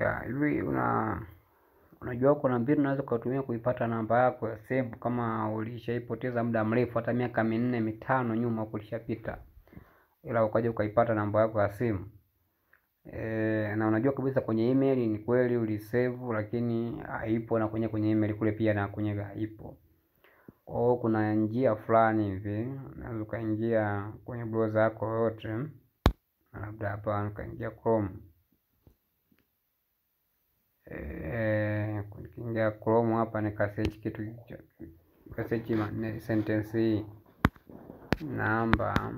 Ya hivi unajua kuna mbinu unaweza kutumia kuipata namba yako ya simu kama ulishaipoteza muda mrefu, hata miaka 4 5 nyuma kulishapita, ila ukaja ukaipata namba yako ya simu. Na unajua kabisa kwenye email ni kweli ulisave, lakini haipo, na kwenye email kule pia na kwenye haipo. Kuna njia fulani hivi unaweza ukaingia kwenye browser yako yote, labda hapa ukaingia Chrome. Kuingia Chrome hapa nikasearch kitu hicho, nikasearch sentence hii: namba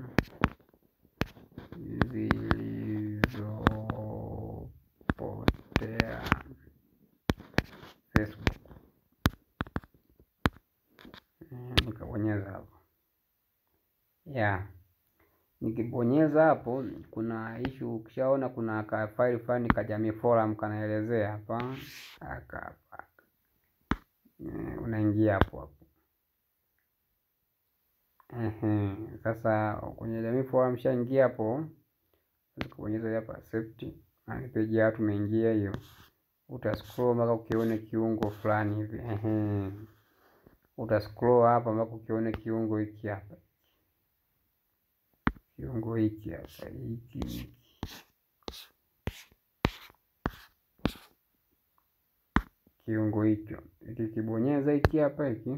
zilizopotea Facebook. Nikabonyeza hapo. Nikibonyeza hapo, kuna issue, ukishaona kuna ka file fulani ka Jamii Forum kanaelezea hapa, unaingia hapo. Sasa kwenye Jamii Forum shaingia hapo, ukibonyeza hapa accept, na page ya tumeingia hiyo, utascroll mpaka ukione kiungo fulani hivi. Utascroll hapa mpaka ukione kiungo hiki hapa. Kiungo hiki hapa, hiki kiungo hicho, ikibonyeza hiki hapa, hiki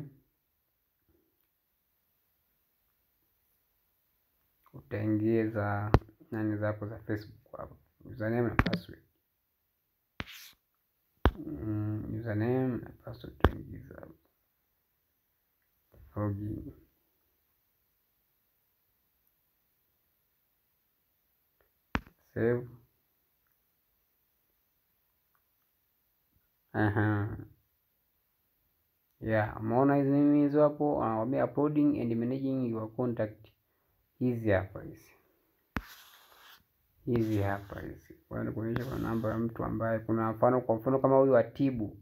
utaingiza nani zako za Facebook hapa, username na password. Username na password utaingiza hapa, login, save. Umeona hizi nini hizo hapo, wame uploading and managing your contact. Hizi hapa kwa kuonyesha kwa namba ya mtu ambaye, kuna mfano, kwa mfano kama huyu Atibu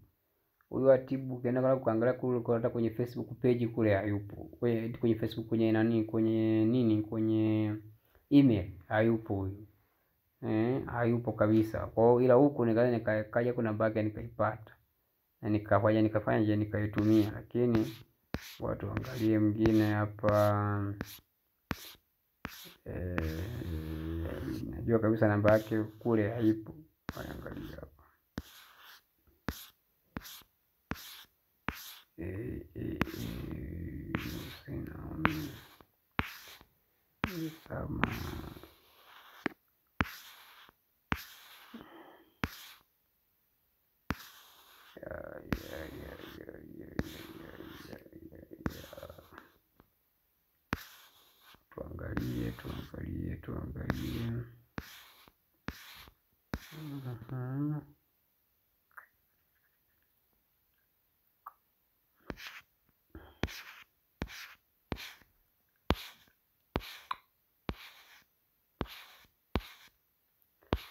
ukienda kama kuangalia kule hata kwenye Facebook page kule hayupo, kwenye Facebook, kwenye kwenye email hayupo huyu, hayupo kabisa. Kwa hiyo ila huko nikaja kuna baki nikaipata na nikafanya nikaitumia, lakini watu angalie mwingine hapa. Najua kabisa namba yake kule haipo, angalia hapa. Kama tuangalie.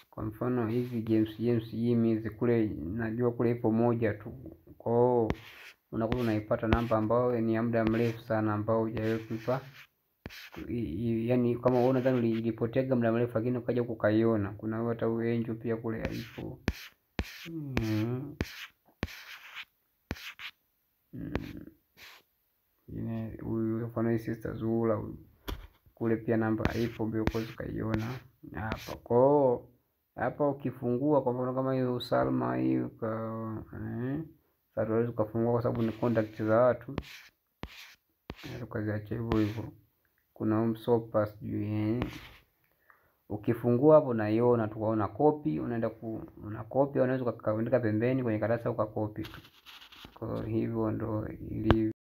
Kwa mfano hizi James hizi kule, najua kule ipo moja tu. Kwa hiyo unakuwa unaipata namba ambayo ni ya muda mrefu sana, ambao hujawahi kuipa. Yaani kama wewe unadhani ilipotega muda mrefu, lakini ukaja ukaiona. Kuna hata huyo Angel pia kule alipo. Huyu mfano Sister Zula kule pia namba ipo, because ukaiona hapa. Kwa hiyo hapa ukifungua kwa mfano kama hiyo Salma hiyo sasa ukafungua, kwa sababu ni contact za watu, ukaziacha hivyo hivyo. Kuna Msopa sijui, ukifungua hapo unaiona, tukaona copy, unaenda una copy, unaweza ukaandika pembeni kwenye karatasi ukakopi tu. Kwa hivyo ndo ili